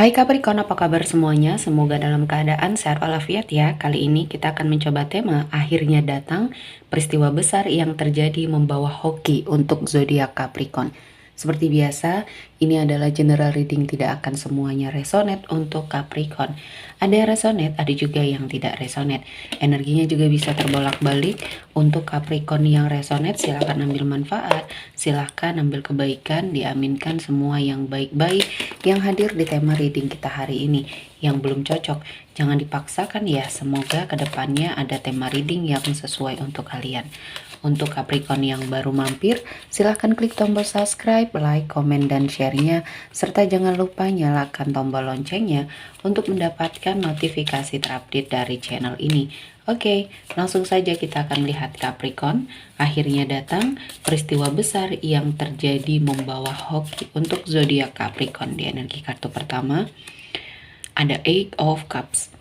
Hai Capricorn, apa kabar semuanya? Semoga dalam keadaan sehat walafiat ya. Kali ini kita akan mencoba tema akhirnya datang, peristiwa besar yang terjadi membawa hoki untuk zodiak Capricorn. Seperti biasa, ini adalah general reading, tidak akan semuanya resonate untuk Capricorn. Ada yang resonate, ada juga yang tidak resonate. Energinya juga bisa terbolak-balik. Untuk Capricorn yang resonate, silahkan ambil manfaat, silahkan ambil kebaikan, diaminkan semua yang baik-baik yang hadir di tema reading kita hari ini. Yang belum cocok, jangan dipaksakan ya. Semoga kedepannya ada tema reading yang sesuai untuk kalian. Untuk Capricorn yang baru mampir, silahkan klik tombol subscribe, like, komen, dan share-nya. Serta jangan lupa nyalakan tombol loncengnya untuk mendapatkan notifikasi terupdate dari channel ini. Oke, langsung saja kita akan melihat Capricorn. Akhirnya datang peristiwa besar yang terjadi membawa hoki untuk zodiak Capricorn. Di energi kartu pertama ada Eight of Cups.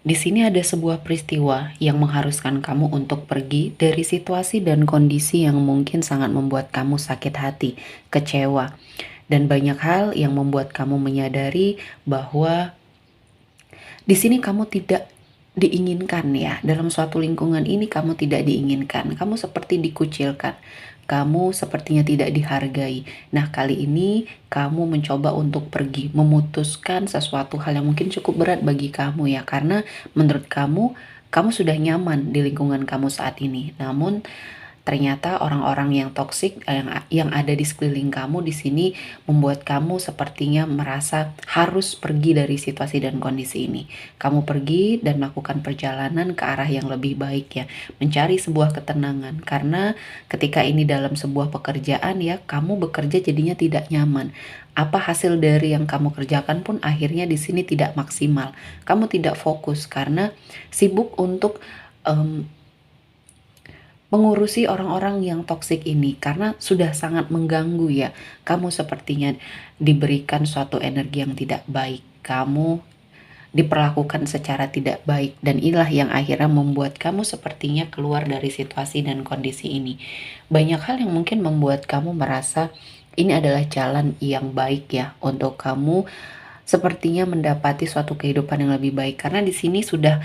Di sini ada sebuah peristiwa yang mengharuskan kamu untuk pergi dari situasi dan kondisi yang mungkin sangat membuat kamu sakit hati, kecewa, dan banyak hal yang membuat kamu menyadari bahwa di sini kamu tidak diinginkan ya. Dalam suatu lingkungan ini kamu tidak diinginkan. Kamu seperti dikucilkan. Kamu sepertinya tidak dihargai. Nah, kali ini kamu mencoba untuk pergi, memutuskan sesuatu hal yang mungkin cukup berat bagi kamu ya. Karena menurut kamu sudah nyaman di lingkungan kamu saat ini. Namun ternyata orang-orang yang toksik yang ada di sekeliling kamu di sini membuat kamu sepertinya merasa harus pergi dari situasi dan kondisi ini. Kamu pergi dan melakukan perjalanan ke arah yang lebih baik ya, mencari sebuah ketenangan. Karena ketika ini dalam sebuah pekerjaan ya, kamu bekerja jadinya tidak nyaman. Apa hasil dari yang kamu kerjakan pun akhirnya di sini tidak maksimal. Kamu tidak fokus karena sibuk untuk mengurusi orang-orang yang toksik ini karena sudah sangat mengganggu ya. Kamu sepertinya diberikan suatu energi yang tidak baik. Kamu diperlakukan secara tidak baik dan inilah yang akhirnya membuat kamu sepertinya keluar dari situasi dan kondisi ini. Banyak hal yang mungkin membuat kamu merasa ini adalah jalan yang baik ya untuk kamu sepertinya mendapati suatu kehidupan yang lebih baik karena di sini sudah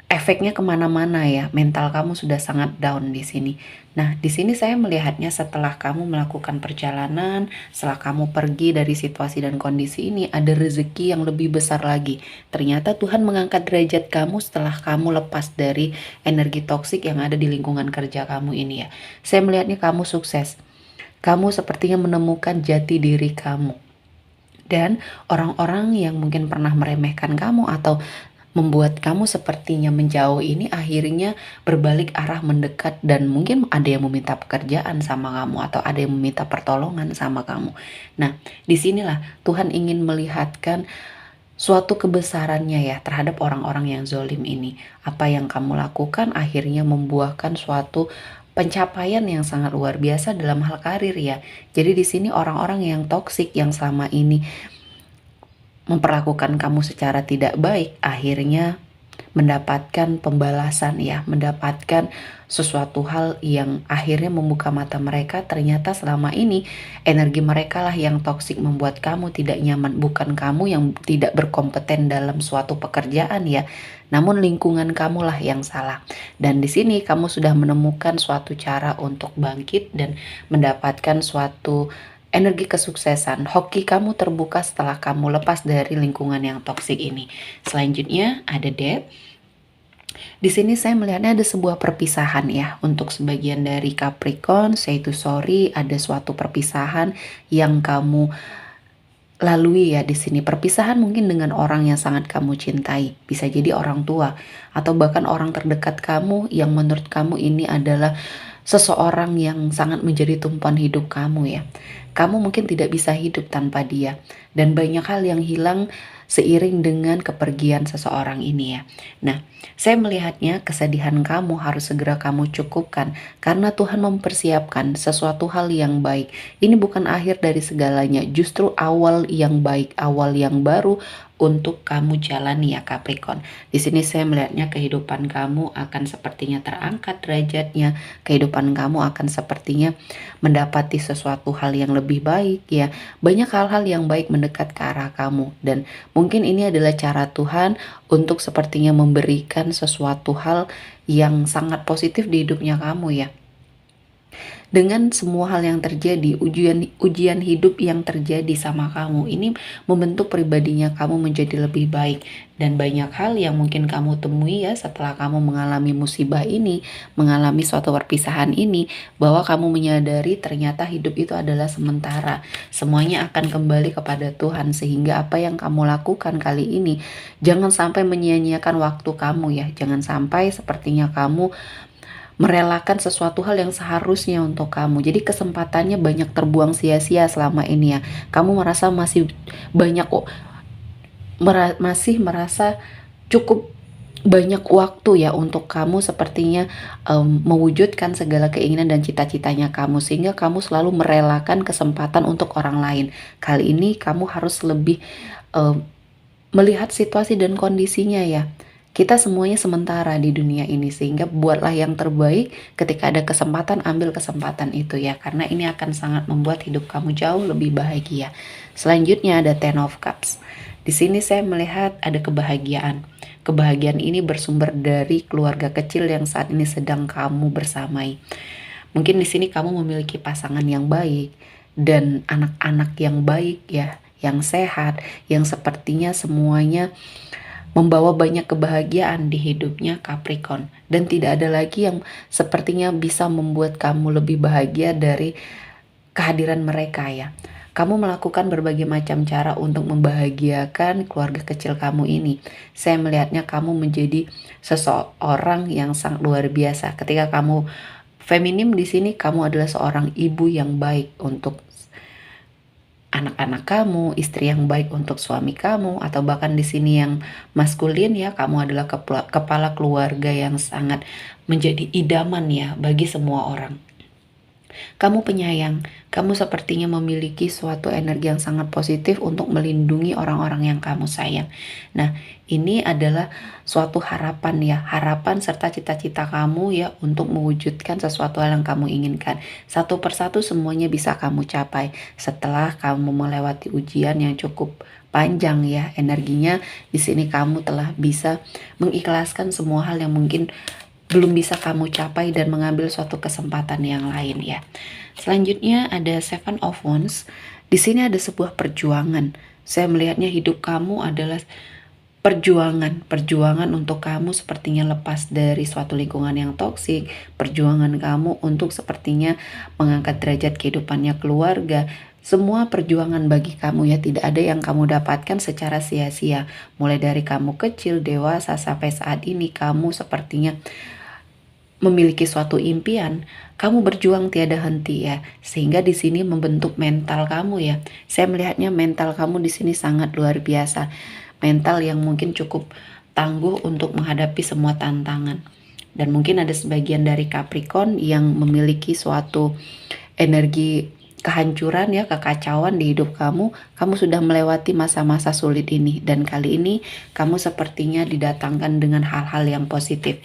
efeknya kemana-mana ya, mental kamu sudah sangat down di sini. Nah, di sini saya melihatnya setelah kamu melakukan perjalanan, setelah kamu pergi dari situasi dan kondisi ini, ada rezeki yang lebih besar lagi. Ternyata Tuhan mengangkat derajat kamu setelah kamu lepas dari energi toksik yang ada di lingkungan kerja kamu ini ya. Saya melihatnya kamu sukses. Kamu sepertinya menemukan jati diri kamu. Dan orang-orang yang mungkin pernah meremehkan kamu atau membuat kamu sepertinya menjauh ini akhirnya berbalik arah mendekat dan mungkin ada yang meminta pekerjaan sama kamu atau ada yang meminta pertolongan sama kamu. Nah, disinilah Tuhan ingin melihatkan suatu kebesarannya ya terhadap orang-orang yang zolim ini. Apa yang kamu lakukan akhirnya membuahkan suatu pencapaian yang sangat luar biasa dalam hal karir ya. Jadi di sini orang-orang yang toksik yang selama ini memperlakukan kamu secara tidak baik akhirnya mendapatkan pembalasan ya, mendapatkan sesuatu hal yang akhirnya membuka mata mereka. Ternyata selama ini energi mereka lah yang toksik membuat kamu tidak nyaman, bukan kamu yang tidak berkompeten dalam suatu pekerjaan ya, namun lingkungan kamulah yang salah. Dan di sini kamu sudah menemukan suatu cara untuk bangkit dan mendapatkan suatu energi kesuksesan. Hoki kamu terbuka setelah kamu lepas dari lingkungan yang toksik ini. Selanjutnya ada Death. Di sini saya melihatnya ada sebuah perpisahan ya. Untuk sebagian dari Capricorn, say to sorry, ada suatu perpisahan yang kamu lalui ya di sini. Perpisahan mungkin dengan orang yang sangat kamu cintai. Bisa jadi orang tua atau bahkan orang terdekat kamu yang menurut kamu ini adalah seseorang yang sangat menjadi tumpuan hidup kamu ya. Kamu mungkin tidak bisa hidup tanpa dia dan banyak hal yang hilang seiring dengan kepergian seseorang ini ya. Nah, saya melihatnya kesedihan kamu harus segera kamu cukupkan karena Tuhan mempersiapkan sesuatu hal yang baik. Ini bukan akhir dari segalanya, justru awal yang baik, awal yang baru untuk kamu jalani ya Capricorn. Di sini saya melihatnya kehidupan kamu akan sepertinya terangkat derajatnya, kehidupan kamu akan sepertinya mendapati sesuatu hal yang lebih baik ya. Banyak hal-hal yang baik mendekat ke arah kamu, dan mungkin ini adalah cara Tuhan untuk sepertinya memberikan sesuatu hal yang sangat positif di hidupnya kamu ya. Dengan semua hal yang terjadi, ujian hidup yang terjadi sama kamu ini membentuk pribadinya kamu menjadi lebih baik. Dan banyak hal yang mungkin kamu temui ya setelah kamu mengalami musibah ini, mengalami suatu perpisahan ini, bahwa kamu menyadari ternyata hidup itu adalah sementara. Semuanya akan kembali kepada Tuhan, sehingga apa yang kamu lakukan kali ini jangan sampai menyia-nyiakan waktu kamu ya. Jangan sampai sepertinya kamu merelakan sesuatu hal yang seharusnya untuk kamu. Jadi kesempatannya banyak terbuang sia-sia selama ini ya. Kamu merasa masih banyak masih merasa cukup banyak waktu ya untuk kamu sepertinya mewujudkan segala keinginan dan cita-citanya kamu, sehingga kamu selalu merelakan kesempatan untuk orang lain. Kali ini kamu harus lebih melihat situasi dan kondisinya ya. Kita semuanya sementara di dunia ini, sehingga buatlah yang terbaik. Ketika ada kesempatan, ambil kesempatan itu ya, karena ini akan sangat membuat hidup kamu jauh lebih bahagia. Selanjutnya ada Ten of Cups. Di sini saya melihat ada kebahagiaan. Kebahagiaan ini bersumber dari keluarga kecil yang saat ini sedang kamu bersamai. Mungkin di sini kamu memiliki pasangan yang baik dan anak-anak yang baik ya, yang sehat, yang sepertinya semuanya membawa banyak kebahagiaan di hidupnya Capricorn. Dan tidak ada lagi yang sepertinya bisa membuat kamu lebih bahagia dari kehadiran mereka ya. Kamu melakukan berbagai macam cara untuk membahagiakan keluarga kecil kamu ini. Saya melihatnya kamu menjadi seseorang yang sangat luar biasa. Ketika kamu feminim di sini, kamu adalah seorang ibu yang baik untuk anak-anak kamu, istri yang baik untuk suami kamu, atau bahkan di sini yang maskulin ya, kamu adalah kepala keluarga yang sangat menjadi idaman ya bagi semua orang. Kamu penyayang, kamu sepertinya memiliki suatu energi yang sangat positif untuk melindungi orang-orang yang kamu sayang. Nah, ini adalah suatu harapan ya, harapan serta cita-cita kamu ya untuk mewujudkan sesuatu hal yang kamu inginkan. Satu persatu semuanya bisa kamu capai setelah kamu melewati ujian yang cukup panjang ya. Energinya di sini kamu telah bisa mengikhlaskan semua hal yang mungkin belum bisa kamu capai dan mengambil suatu kesempatan yang lain ya. Selanjutnya ada Seven of Wands. Di sini ada sebuah perjuangan. Saya melihatnya hidup kamu adalah perjuangan untuk kamu sepertinya lepas dari suatu lingkungan yang toksik, perjuangan kamu untuk sepertinya mengangkat derajat kehidupannya keluarga. Semua perjuangan bagi kamu ya, tidak ada yang kamu dapatkan secara sia-sia. Mulai dari kamu kecil, dewasa, sampai saat ini kamu sepertinya memiliki suatu impian, kamu berjuang tiada henti ya, sehingga di sini membentuk mental kamu ya. Saya melihatnya mental kamu di sini sangat luar biasa, mental yang mungkin cukup tangguh untuk menghadapi semua tantangan. Dan mungkin ada sebagian dari Capricorn yang memiliki suatu energi kehancuran ya, kekacauan di hidup kamu. Kamu sudah melewati masa-masa sulit ini, dan kali ini kamu sepertinya didatangkan dengan hal-hal yang positif.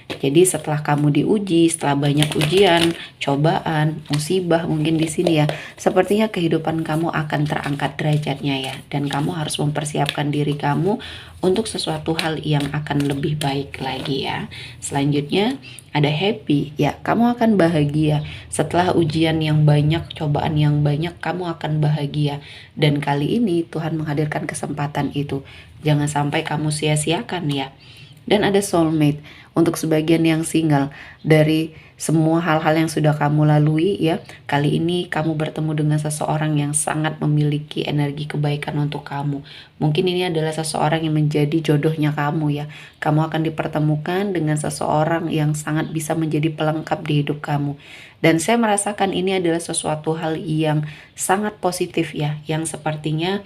Jadi setelah kamu diuji, setelah banyak ujian, cobaan, musibah mungkin di sini ya, sepertinya kehidupan kamu akan terangkat derajatnya ya, dan kamu harus mempersiapkan diri kamu untuk sesuatu hal yang akan lebih baik lagi ya. Selanjutnya ada happy ya, kamu akan bahagia setelah ujian yang banyak, cobaan yang banyak, kamu akan bahagia. Dan kali ini Tuhan menghadirkan kesempatan itu, jangan sampai kamu sia-siakan ya. Dan ada soulmate untuk sebagian yang single. Dari semua hal-hal yang sudah kamu lalui ya, kali ini kamu bertemu dengan seseorang yang sangat memiliki energi kebaikan untuk kamu. Mungkin ini adalah seseorang yang menjadi jodohnya kamu ya. Kamu akan dipertemukan dengan seseorang yang sangat bisa menjadi pelengkap di hidup kamu. Dan saya merasakan ini adalah sesuatu hal yang sangat positif ya, yang sepertinya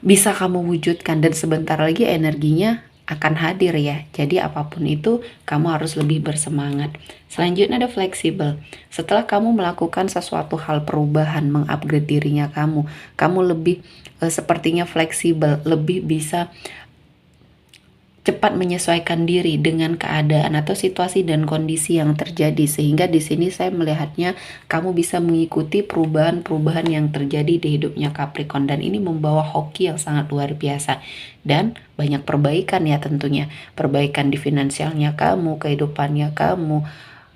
bisa kamu wujudkan, dan sebentar lagi energinya akan hadir ya. Jadi apapun itu kamu harus lebih bersemangat. Selanjutnya ada fleksibel. Setelah kamu melakukan sesuatu hal perubahan, mengupgrade dirinya kamu lebih sepertinya fleksibel, lebih bisa cepat menyesuaikan diri dengan keadaan atau situasi dan kondisi yang terjadi, sehingga di sini saya melihatnya kamu bisa mengikuti perubahan-perubahan yang terjadi di hidupnya Capricorn, dan ini membawa hoki yang sangat luar biasa dan banyak perbaikan ya, tentunya perbaikan di finansialnya kamu, kehidupannya kamu,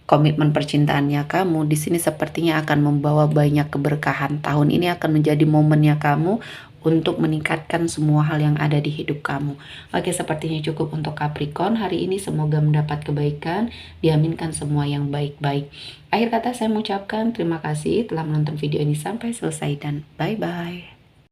komitmen percintaannya kamu. Di sini sepertinya akan membawa banyak keberkahan. Tahun ini akan menjadi momennya kamu untuk meningkatkan semua hal yang ada di hidup kamu. Oke, sepertinya cukup untuk Capricorn hari ini. Semoga mendapat kebaikan, diaminkan semua yang baik-baik. Akhir kata saya mengucapkan terima kasih telah menonton video ini sampai selesai dan bye-bye.